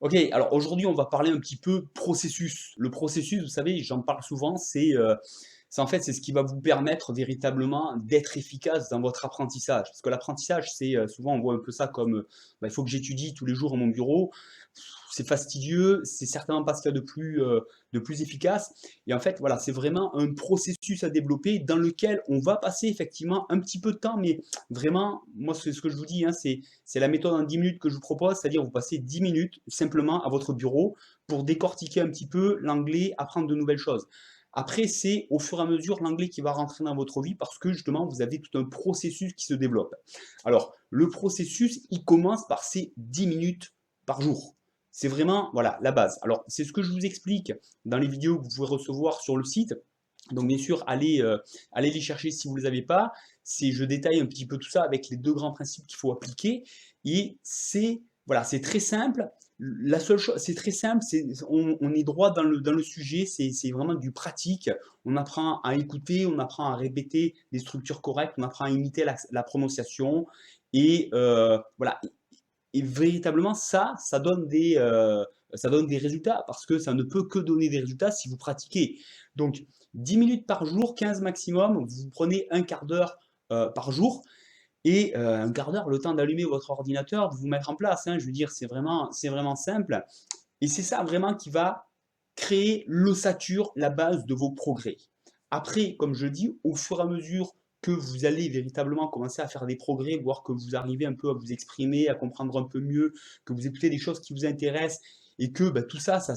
OK, alors aujourd'hui, on va parler un petit peu processus. Le processus, vous savez, j'en parle souvent, c'est en fait, c'est ce qui va vous permettre véritablement d'être efficace dans votre apprentissage. Parce que l'apprentissage, souvent on voit un peu ça comme, il faut que j'étudie tous les jours à mon bureau. C'est fastidieux, c'est certainement pas ce qu'il y a de plus efficace. Et en fait, voilà, c'est vraiment un processus à développer dans lequel on va passer effectivement un petit peu de temps, mais vraiment, moi, c'est ce que je vous dis, hein, c'est la méthode en 10 minutes que je vous propose, c'est-à-dire vous passez 10 minutes simplement à votre bureau pour décortiquer un petit peu l'anglais, apprendre de nouvelles choses. Après, c'est au fur et à mesure l'anglais qui va rentrer dans votre vie parce que justement, vous avez tout un processus qui se développe. Alors, le processus, il commence par ces 10 minutes par jour. C'est vraiment, voilà, la base. Alors, c'est ce que je vous explique dans les vidéos que vous pouvez recevoir sur le site. Donc, bien sûr, allez les chercher si vous ne les avez pas. Je détaille un petit peu tout ça avec les deux grands principes qu'il faut appliquer. Et voilà, c'est très simple. La seule chose, c'est très simple, on est droit dans le sujet, c'est vraiment du pratique. On apprend à écouter, on apprend à répéter des structures correctes, on apprend à imiter la prononciation. Et voilà, et véritablement, ça donne des résultats parce que ça ne peut que donner des résultats si vous pratiquez. Donc, 10 minutes par jour, 15 maximum, vous prenez un quart d'heure par jour et un quart d'heure, le temps d'allumer votre ordinateur, de vous mettre en place. Hein, je veux dire, c'est vraiment simple. Et c'est ça vraiment qui va créer l'ossature, la base de vos progrès. Après, comme je dis, au fur et à mesure que vous allez véritablement commencer à faire des progrès, voir que vous arrivez un peu à vous exprimer, à comprendre un peu mieux, que vous écoutez des choses qui vous intéressent et que bah, tout ça, ça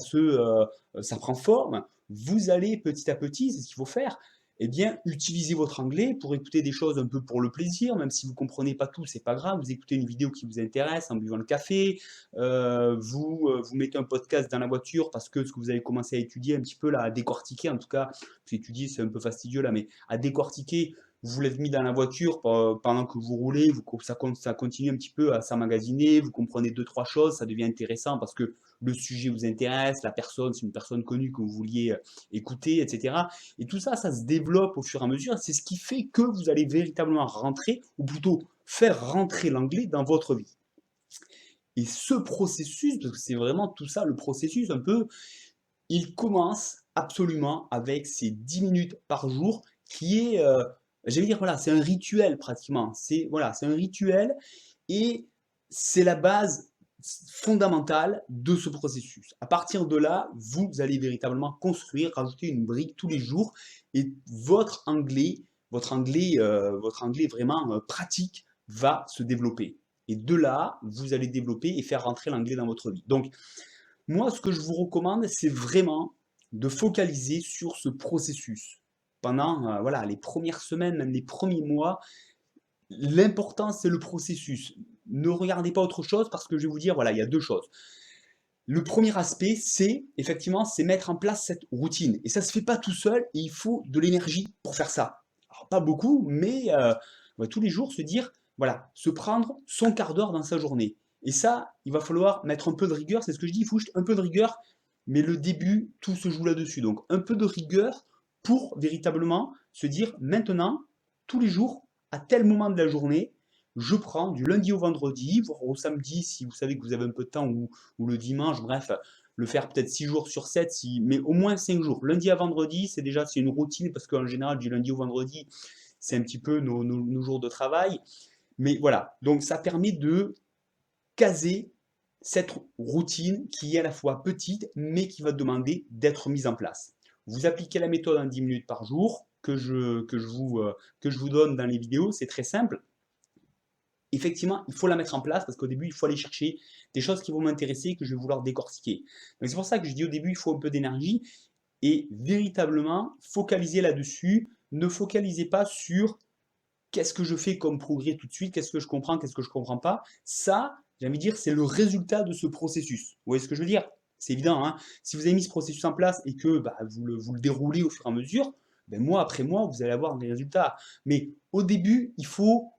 prend forme, vous allez petit à petit, c'est ce qu'il faut faire, eh bien, utilisez votre anglais pour écouter des choses un peu pour le plaisir, même si vous ne comprenez pas tout, c'est pas grave, vous écoutez une vidéo qui vous intéresse en buvant le café, vous mettez un podcast dans la voiture parce que ce que vous avez commencé à étudier un petit peu là, à décortiquer en tout cas, étudier c'est un peu fastidieux là, mais à décortiquer, vous l'avez mis dans la voiture pendant que vous roulez, ça continue un petit peu à s'emmagasiner, vous comprenez deux, trois choses, ça devient intéressant parce que le sujet vous intéresse, la personne, c'est une personne connue que vous vouliez écouter, etc. Et tout ça, ça se développe au fur et à mesure. C'est ce qui fait que vous allez véritablement rentrer, ou plutôt faire rentrer l'anglais dans votre vie. Et ce processus, parce que c'est vraiment tout ça, le processus un peu, il commence absolument avec ces 10 minutes par jour qui est, j'allais dire, voilà, c'est un rituel pratiquement. Voilà, c'est un rituel et c'est la base fondamentale de ce processus. À partir de là, vous allez véritablement construire, rajouter une brique tous les jours et votre anglais vraiment pratique va se développer. Et de là, vous allez développer et faire rentrer l'anglais dans votre vie. Donc, moi, ce que je vous recommande, c'est vraiment de focaliser sur ce processus. Pendant voilà, les premières semaines, même les premiers mois, l'important, c'est le processus. Ne regardez pas autre chose parce que je vais vous dire, voilà, il y a deux choses. Le premier aspect, c'est effectivement, c'est mettre en place cette routine. Et ça ne se fait pas tout seul, et il faut de l'énergie pour faire ça. Alors, pas beaucoup, mais tous les jours se dire, voilà, se prendre son quart d'heure dans sa journée. Et ça, il va falloir mettre un peu de rigueur, c'est ce que je dis, il faut juste un peu de rigueur, mais le début, tout se joue là-dessus. Donc un peu de rigueur pour véritablement se dire, maintenant, tous les jours, à tel moment de la journée, je prends du lundi au vendredi, voire au samedi, si vous savez que vous avez un peu de temps, ou le dimanche, bref, le faire peut-être 6 jours sur 7, mais au moins 5 jours. Lundi à vendredi, c'est une routine, parce qu'en général, du lundi au vendredi, c'est un petit peu nos jours de travail. Mais voilà, donc ça permet de caser cette routine qui est à la fois petite, mais qui va demander d'être mise en place. Vous appliquez la méthode en 10 minutes par jour que je vous donne dans les vidéos, c'est très simple. Effectivement, il faut la mettre en place parce qu'au début, il faut aller chercher des choses qui vont m'intéresser et que je vais vouloir décortiquer. Donc c'est pour ça que je dis au début, il faut un peu d'énergie et véritablement focaliser là-dessus. Ne focalisez pas sur qu'est-ce que je fais comme progrès tout de suite, qu'est-ce que je comprends, qu'est-ce que je ne comprends pas. Ça, j'ai envie de dire, c'est le résultat de ce processus. Vous voyez ce que je veux dire? C'est évident, hein. Si vous avez mis ce processus en place et que bah, vous le déroulez au fur et à mesure, ben, mois après mois, vous allez avoir des résultats. Mais au début, il faut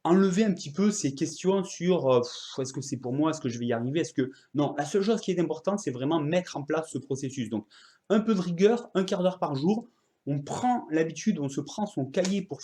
enlever un petit peu ces questions sur est-ce que c'est pour moi, est-ce que je vais y arriver, est-ce que... Non, la seule chose qui est importante, c'est vraiment mettre en place ce processus. Donc, un peu de rigueur, un quart d'heure par jour. on prend l'habitude, on se prend son cahier pour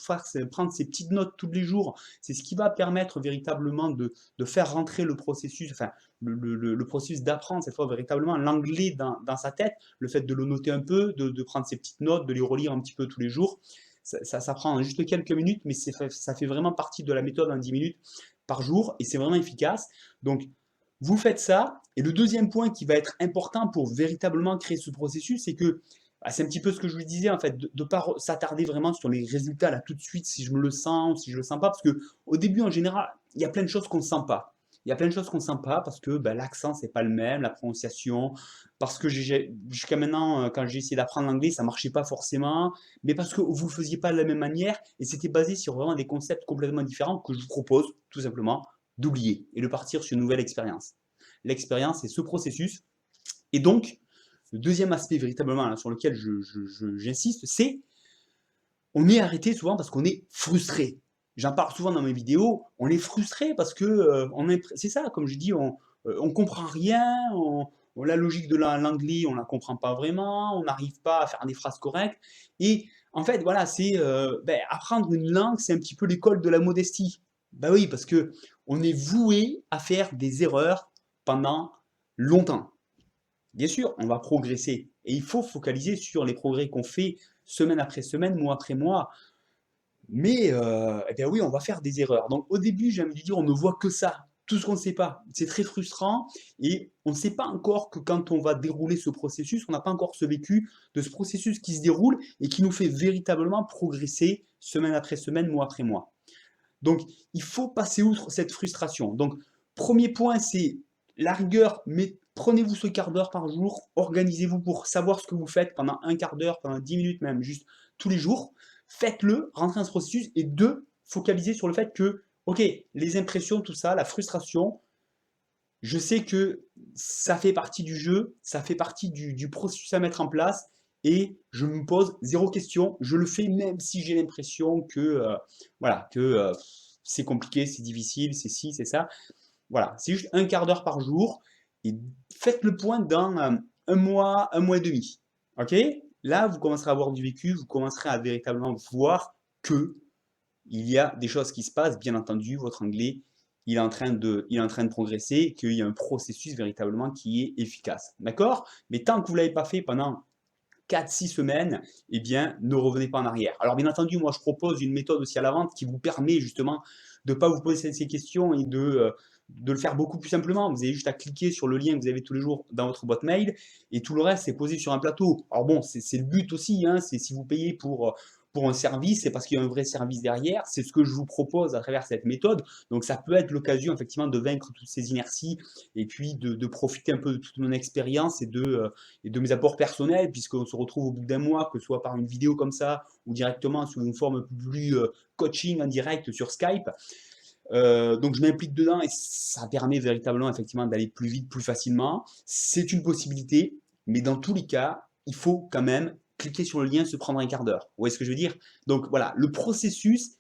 prendre ses petites notes tous les jours, c'est ce qui va permettre véritablement de faire rentrer le processus, enfin le processus d'apprendre cette fois véritablement l'anglais dans sa tête, le fait de le noter un peu, de prendre ses petites notes, de les relire un petit peu tous les jours. Ça prend juste quelques minutes, mais ça fait vraiment partie de la méthode en 10 minutes par jour et c'est vraiment efficace. Donc, vous faites ça. Et le deuxième point qui va être important pour véritablement créer ce processus, c'est que c'est un petit peu ce que je vous disais, en fait, de ne pas s'attarder vraiment sur les résultats là tout de suite, si je me le sens ou si je ne le sens pas, parce qu'au début, en général, il y a plein de choses qu'on ne sent pas. Il y a plein de choses qu'on ne sent pas parce que l'accent, c'est pas le même, la prononciation, parce que jusqu'à maintenant, quand j'ai essayé d'apprendre l'anglais, ça marchait pas forcément, mais parce que vous ne le faisiez pas de la même manière et c'était basé sur vraiment des concepts complètement différents que je vous propose tout simplement d'oublier et de partir sur une nouvelle expérience. L'expérience, c'est ce processus. Et donc, le deuxième aspect véritablement là, sur lequel j'insiste, c'est on est arrêté souvent parce qu'on est frustré. J'en parle souvent dans mes vidéos, on est frustré parce que c'est ça, comme je dis, on comprend rien, la logique de l'anglais, on la comprend pas vraiment, on n'arrive pas à faire des phrases correctes. Et en fait, voilà, c'est apprendre une langue, c'est un petit peu l'école de la modestie. Ben oui, parce que on est voué à faire des erreurs pendant longtemps. Bien sûr, on va progresser et il faut focaliser sur les progrès qu'on fait semaine après semaine, mois après mois. Mais eh bien oui, on va faire des erreurs. Donc au début, j'ai envie de dire, on ne voit que ça, tout ce qu'on ne sait pas. C'est très frustrant et on ne sait pas encore que quand on va dérouler ce processus, on n'a pas encore ce vécu de ce processus qui se déroule et qui nous fait véritablement progresser semaine après semaine, mois après mois. Donc il faut passer outre cette frustration. Donc premier point, c'est la rigueur, mais prenez-vous ce quart d'heure par jour, organisez-vous pour savoir ce que vous faites pendant un quart d'heure, pendant 10 minutes même, juste tous les jours. Faites-le, rentrez dans ce processus. Et deux, focalisez sur le fait que, ok, les impressions, tout ça, la frustration, je sais que ça fait partie du jeu, ça fait partie du processus à mettre en place. Et je me pose zéro question, je le fais même si j'ai l'impression que, voilà, que c'est compliqué, c'est difficile, c'est ci, c'est ça. Voilà, c'est juste un quart d'heure par jour et faites le point dans un mois et demi. Ok? Là, vous commencerez à avoir du vécu, vous commencerez à véritablement voir que il y a des choses qui se passent. Bien entendu, votre anglais, il est en train de progresser, qu'il y a un processus véritablement qui est efficace. D'accord? Mais tant que vous ne l'avez pas fait pendant 4-6 semaines, eh bien, ne revenez pas en arrière. Alors, bien entendu, moi, je propose une méthode aussi à la vente qui vous permet justement de ne pas vous poser ces questions et de le faire beaucoup plus simplement. Vous avez juste à cliquer sur le lien que vous avez tous les jours dans votre boîte mail et tout le reste, c'est posé sur un plateau. Alors bon, c'est le but aussi, hein, c'est si vous payez pour un service, c'est parce qu'il y a un vrai service derrière. C'est ce que je vous propose à travers cette méthode. Donc, ça peut être l'occasion, effectivement, de vaincre toutes ces inerties et puis de profiter un peu de toute mon expérience et de mes apports personnels, puisqu'on se retrouve au bout d'un mois, que ce soit par une vidéo comme ça ou directement sous une forme plus coaching en direct sur Skype. Donc je m'implique dedans et ça permet véritablement effectivement d'aller plus vite, plus facilement. C'est une possibilité, mais dans tous les cas, il faut quand même cliquer sur le lien, se prendre un quart d'heure. Vous voyez ce que je veux dire? Donc voilà, le processus,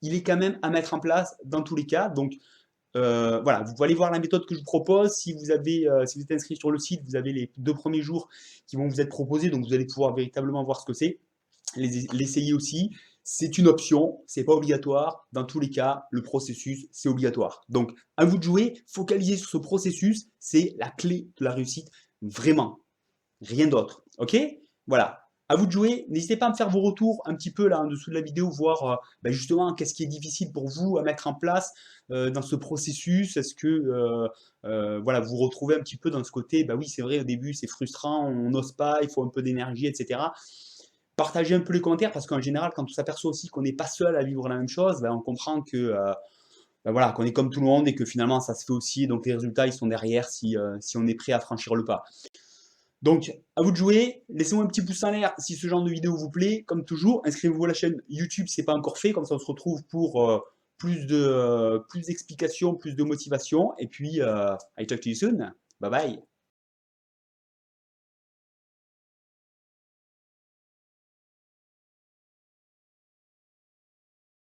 il est quand même à mettre en place dans tous les cas. Donc voilà, vous pouvez aller voir la méthode que je vous propose. Si vous êtes inscrit sur le site, vous avez les 2 premiers jours qui vont vous être proposés, donc vous allez pouvoir véritablement voir ce que c'est, l'essayer aussi. C'est une option, c'est pas obligatoire. Dans tous les cas, le processus, c'est obligatoire. Donc, à vous de jouer, focalisez sur ce processus, c'est la clé de la réussite, vraiment. Rien d'autre. Ok? Voilà. À vous de jouer. N'hésitez pas à me faire vos retours un petit peu là en dessous de la vidéo, voir justement qu'est-ce qui est difficile pour vous à mettre en place dans ce processus. Est-ce que voilà, vous vous retrouvez un petit peu dans ce côté, bah oui, c'est vrai, au début c'est frustrant, on n'ose pas, il faut un peu d'énergie, etc. Partagez un peu les commentaires parce qu'en général, quand on s'aperçoit aussi qu'on n'est pas seul à vivre la même chose, on comprend que voilà, qu'on est comme tout le monde et que finalement ça se fait aussi. Donc les résultats ils sont derrière si on est prêt à franchir le pas. Donc, à vous de jouer. Laissez-moi un petit pouce en l'air si ce genre de vidéo vous plaît. Comme toujours, inscrivez-vous à la chaîne YouTube si ce n'est pas encore fait. Comme ça, on se retrouve pour plus d'explications, plus de motivation. Et puis, I talk to you soon. Bye bye.